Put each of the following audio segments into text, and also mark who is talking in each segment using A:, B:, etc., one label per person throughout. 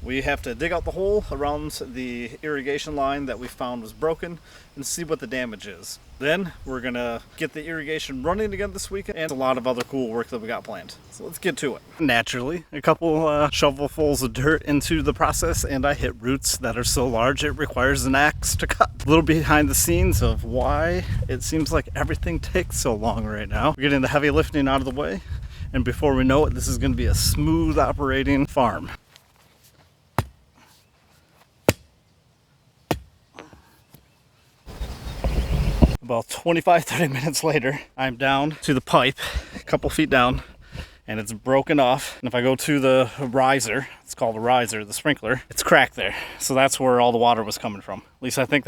A: We have to dig out the hole around the irrigation line that we found was broken and see what the damage is. Then we're gonna get the irrigation running again this weekend and a lot of other cool work that we got planned. So let's get to it. Naturally, a couple shovelfuls of dirt into the process, and I hit roots that are so large it requires an axe to cut. A little behind the scenes of why it seems like everything takes so long right now. We're getting the heavy lifting out of the way, and before we know it, this is gonna be a smooth operating farm. About 25-30 minutes later, I'm down to the pipe, a couple feet down, and it's broken off. And if I go to the riser, it's called a riser, the sprinkler, it's cracked there. So that's where all the water was coming from. At least I think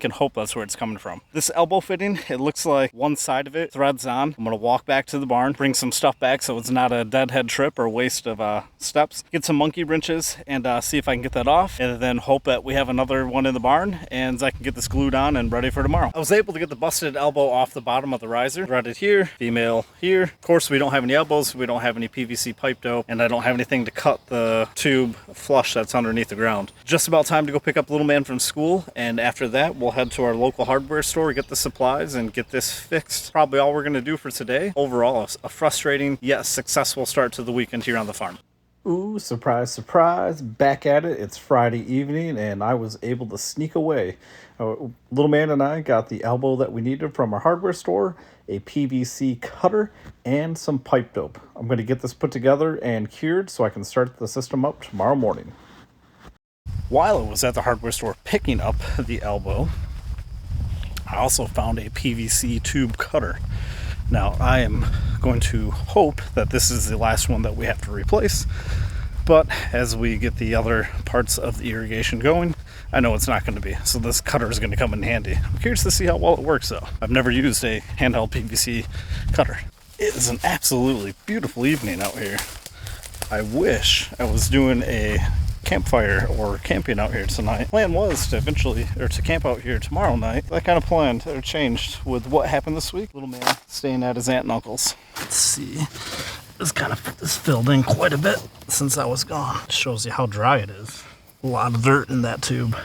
A: and hope that's where it's coming from. This elbow fitting, it looks like one side of it threads on. I'm gonna walk back to the barn, bring some stuff back so it's not a deadhead trip or waste of steps. Get some monkey wrenches and see if I can get that off, and then hope that we have another one in the barn and I can get this glued on and ready for tomorrow. I was able to get the busted elbow off the bottom of the riser, threaded here, female here. Of course, we don't have any elbows, we don't have any PVC pipe dough, and I don't have anything to cut the tube flush that's underneath the ground. Just about time to go pick up little man from school, and after that we'll head to our local hardware store, get the supplies, and get this fixed. Probably all we're going to do for today. Overall, a frustrating yet successful start to the weekend here on the farm. Ooh, surprise, surprise, back at it. It's Friday evening, and I was able to sneak away. Little man and I got the elbow that we needed from our hardware store, a PVC cutter, and some pipe dope. I'm going to get this put together and cured so I can start the system up tomorrow morning. While I was at the hardware store picking up the elbow, I also found a PVC tube cutter. Now, I am going to hope that this is the last one that we have to replace, but as we get the other parts of the irrigation going, I know it's not going to be. So this cutter is going to come in handy. I'm curious to see how well it works though. I've never used a handheld PVC cutter. It is an absolutely beautiful evening out here. I wish I was doing a campfire or camping out here tonight. Plan was to camp out here tomorrow night. That kind of plan changed with what happened this week. Little man staying at his aunt and uncle's. Let's see. This filled in quite a bit since I was gone. It shows you how dry it is. A lot of dirt in that tube.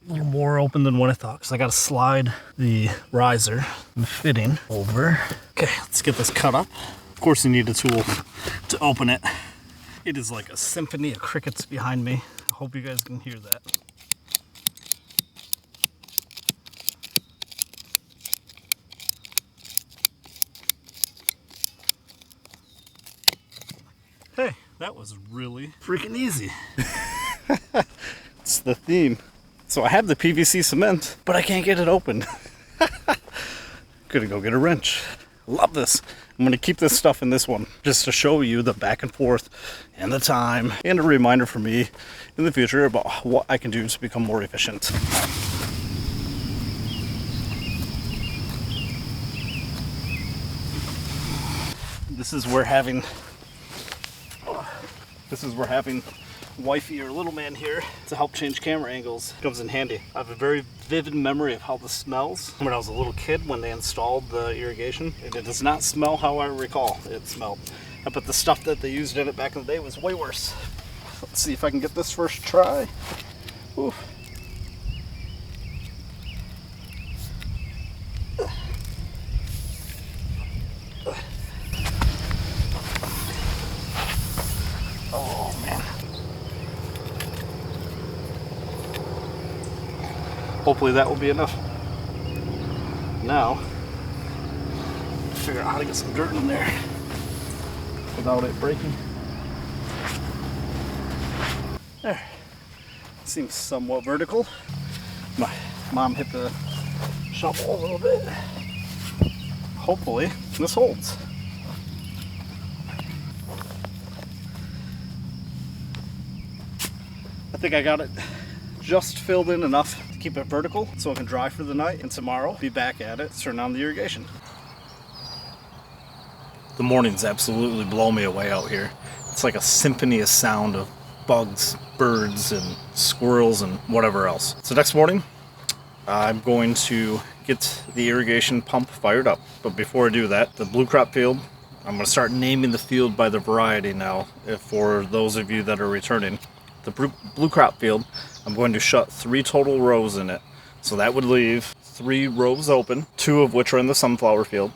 A: A little more open than what I thought, because I got to slide the riser and fitting over. Okay, let's get this cut up. Of course, you need a tool to open it. It is like a symphony of crickets behind me. I hope you guys can hear that. Hey, that was really freaking easy. It's the theme. So I have the PVC cement, but I can't get it open. Gonna go get a wrench. Love this. I'm going to keep this stuff in this one just to show you the back and forth and the time, and a reminder for me in the future about what I can do to become more efficient. This is where having wifey or little man here to help change camera angles comes in handy. I have a very vivid memory of how this smells when I was a little kid when they installed the irrigation. It does not smell how I recall it smelled. But the stuff that they used in it back in the day was way worse. Let's see if I can get this first try. Ooh. Oh man. Hopefully that will be enough. Now, figure out how to get some dirt in there without it breaking. There. Seems somewhat vertical. My mom hit the shovel a little bit. Hopefully this holds. I think I got it just filled in enough to keep it vertical so it can dry for the night, and tomorrow be back at it, turn on the irrigation. The mornings absolutely blow me away out here. It's like a symphony of sound of bugs, birds, and squirrels, and whatever else. So next morning, I'm going to get the irrigation pump fired up. But before I do that, the blue crop field, I'm going to start naming the field by the variety now, for those of you that are returning. The blue crop field, I'm going to shut 3 total rows in it. So that would leave 3 rows open, 2 of which are in the sunflower field.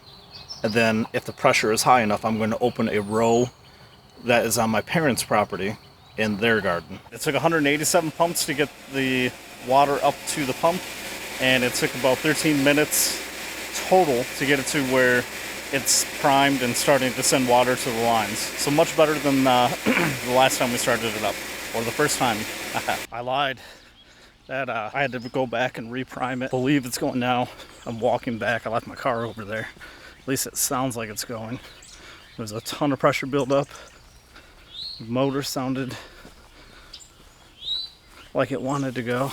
A: And then if the pressure is high enough, I'm going to open a row that is on my parents' property in their garden. It took 187 pumps to get the water up to the pump, and it took about 13 minutes total to get it to where it's primed and starting to send water to the lines. So much better than the last time we started it up, or the first time. I lied. That I had to go back and reprime it. I believe it's going now. I'm walking back. I left my car over there. At least it sounds like it's going. There's a ton of pressure buildup. The motor sounded like it wanted to go.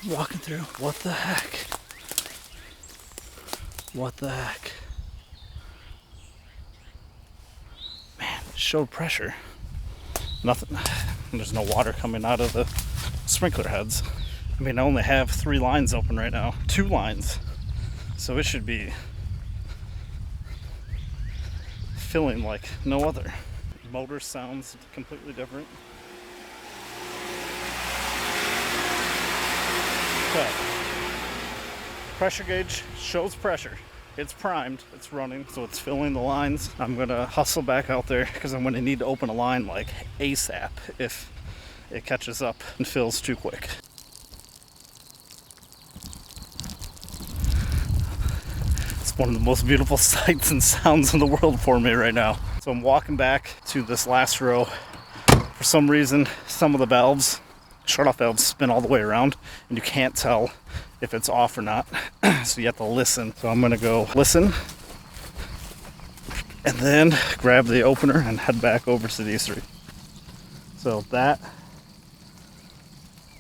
A: I'm walking through. What the heck? What the heck? Man, it showed pressure. Nothing. There's no water coming out of the sprinkler heads. I mean, I only have 3 lines open right now. 2 lines. So it should be filling like no other. Motor sounds completely different. Okay. Pressure gauge shows pressure. It's primed, it's running, so it's filling the lines. I'm gonna hustle back out there because I'm gonna need to open a line like ASAP if it catches up and fills too quick. It's one of the most beautiful sights and sounds in the world for me right now. So I'm walking back to this last row. For some reason, some of the valves, shut-off valves, spin all the way around, and you can't tell if it's off or not. So you have to listen. So I'm gonna go listen, and then grab the opener and head back over to these 3. So that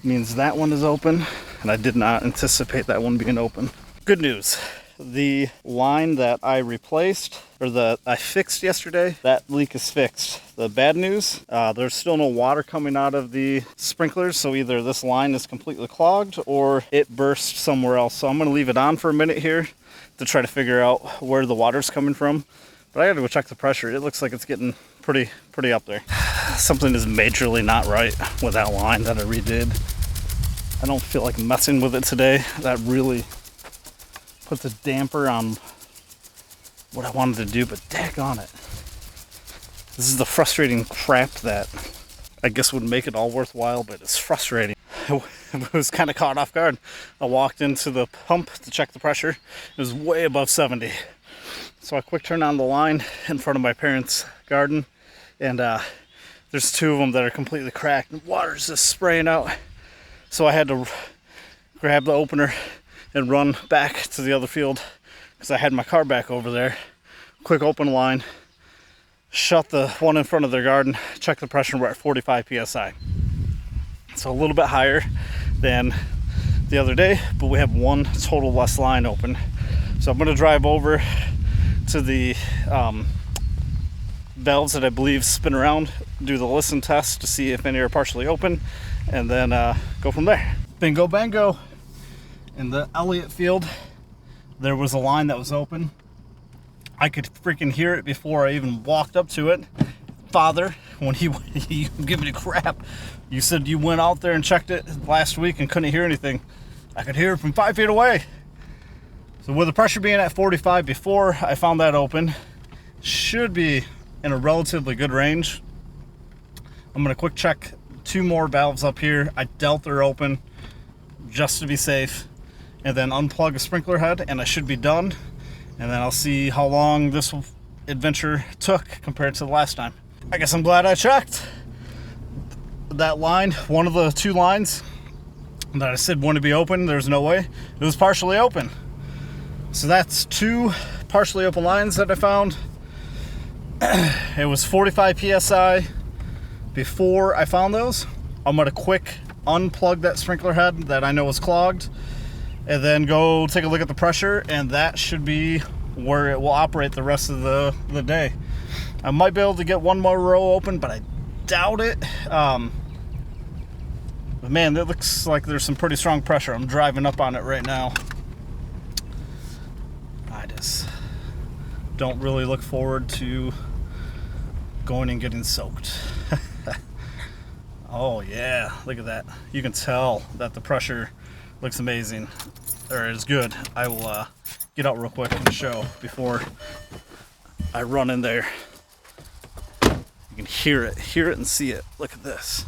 A: means that one is open, and I did not anticipate that one being open. Good news. The line that I replaced, or that I fixed yesterday, that leak is fixed. The bad news, there's still no water coming out of the sprinklers, so either this line is completely clogged or it burst somewhere else. So I'm going to leave it on for a minute here to try to figure out where the water's coming from. But I gotta go check the pressure. It looks like it's getting pretty up there. Something is majorly not right with that line that I redid. I don't feel like messing with it today. That really puts a damper on what I wanted to do, but daggone it. This is the frustrating crap that I guess would make it all worthwhile, but it's frustrating. I was kind of caught off guard. I walked into the pump to check the pressure. It was way above 70. So I quick turned on the line in front of my parents' garden, and there's 2 of them that are completely cracked, and water's just spraying out. So I had to grab the opener and run back to the other field because I had my car back over there. Quick open line, shut the one in front of their garden, check the pressure, we're at 45 psi. So a little bit higher than the other day, but we have 1 total less line open. So I'm going to drive over to the valves that I believe spin around, do the listen test to see if any are partially open, and then go from there. Bingo bango. In the Elliott field, there was a line that was open. I could freaking hear it before I even walked up to it. Father, when you give me the crap, you said you went out there and checked it last week and couldn't hear anything. I could hear it from 5 feet away. So with the pressure being at 45 before I found that open, should be in a relatively good range. I'm gonna quick check 2 more valves up here. I doubt they're open, just to be safe, and then unplug a sprinkler head, and I should be done. And then I'll see how long this adventure took compared to the last time. I guess I'm glad I checked. That line, one of the 2 lines that I said wouldn't be open, there's no way. It was partially open. So that's 2 partially open lines that I found. It was 45 psi before I found those. I'm gonna quick unplug that sprinkler head that I know was clogged, and then go take a look at the pressure, and that should be where it will operate the rest of the day. I might be able to get 1 more row open, but I doubt it. But man, it looks like there's some pretty strong pressure. I'm driving up on it right now. don't really look forward to going and getting soaked. Oh yeah, look at that. You can tell that the pressure looks amazing, or is good. I will get out real quick and show before I run in there. You can hear it and see it. Look at this.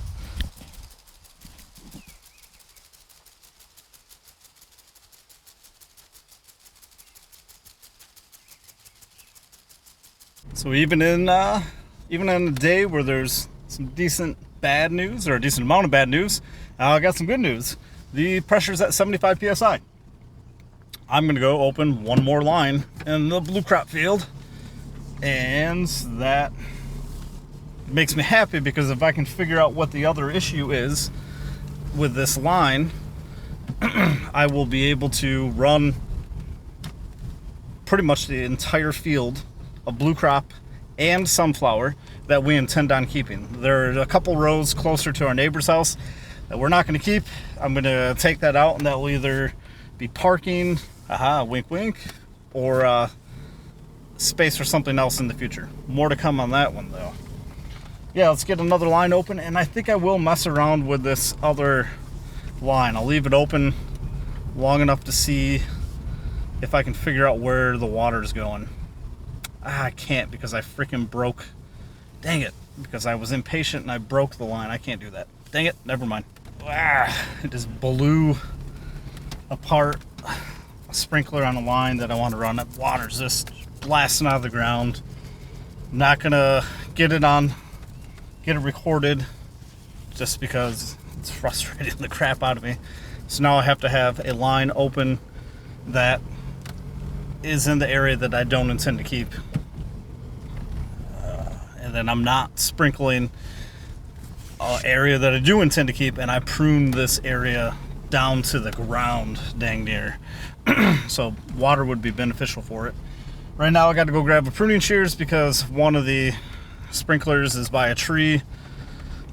A: So even in a day where there's some decent bad news, or a decent amount of bad news, I got some good news. The pressure's at 75 psi. I'm gonna go open one more line in the blue crop field, and that makes me happy, because if I can figure out what the other issue is with this line, I will be able to run pretty much the entire field of blue crop and sunflower that we intend on keeping. There are a couple rows closer to our neighbor's house that we're not going to keep. I'm going to take that out, and that will either be parking, wink wink, or space for something else in the future. More to come on that one though. Yeah, let's get another line open, and I think I will mess around with this other line. I'll leave it open long enough to see if I can figure out where the water is going. I can't, because I freaking broke. Dang it, because I was impatient and I broke the line. I can't do that. Dang it, never mind. It just blew apart a sprinkler on a line that I want to run. That water's just blasting out of the ground. I'm not gonna get it recorded, just because it's frustrating the crap out of me. So now I have to have a line open that is in the area that I don't intend to keep, and then I'm not sprinkling an area that I do intend to keep, and I prune this area down to the ground dang near. So water would be beneficial for it. Right now I got to go grab a pruning shears, because one of the sprinklers is by a tree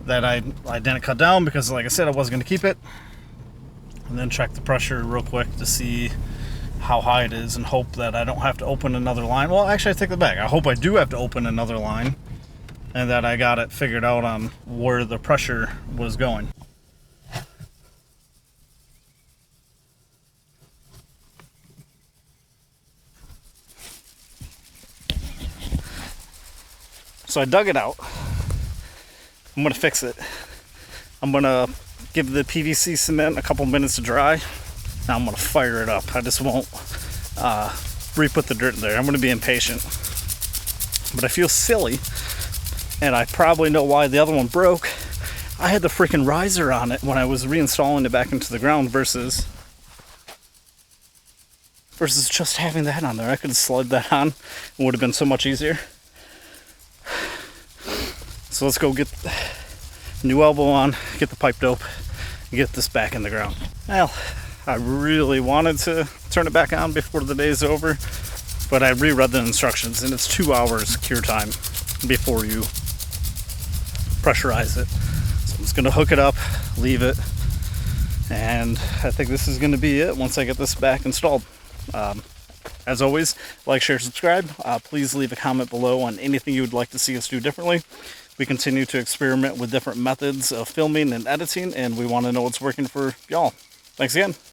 A: that I didn't cut down, because like I said, I wasn't going to keep it. And then check the pressure real quick to see how high it is, and hope that I don't have to open another line. Well, actually, I take that back. I hope I do have to open another line, and that I got it figured out on where the pressure was going. So I dug it out. I'm gonna fix it. I'm gonna give the PVC cement a couple minutes to dry. Now I'm gonna fire it up. I just won't re-put the dirt in there. I'm gonna be impatient. But I feel silly, and I probably know why the other one broke. I had the freaking riser on it when I was reinstalling it back into the ground versus just having that on there. I could have slid that on. It would have been so much easier. So let's go get a new elbow on, get the pipe dope, and get this back in the ground. Well, I really wanted to turn it back on before the day's over, but I reread the instructions, and it's 2 hours cure time before you pressurize it. So I'm just gonna hook it up, leave it, and I think this is gonna be it once I get this back installed. As always, like, share, subscribe. Please leave a comment below on anything you would like to see us do differently. We continue to experiment with different methods of filming and editing, and we want to know what's working for y'all. Thanks again.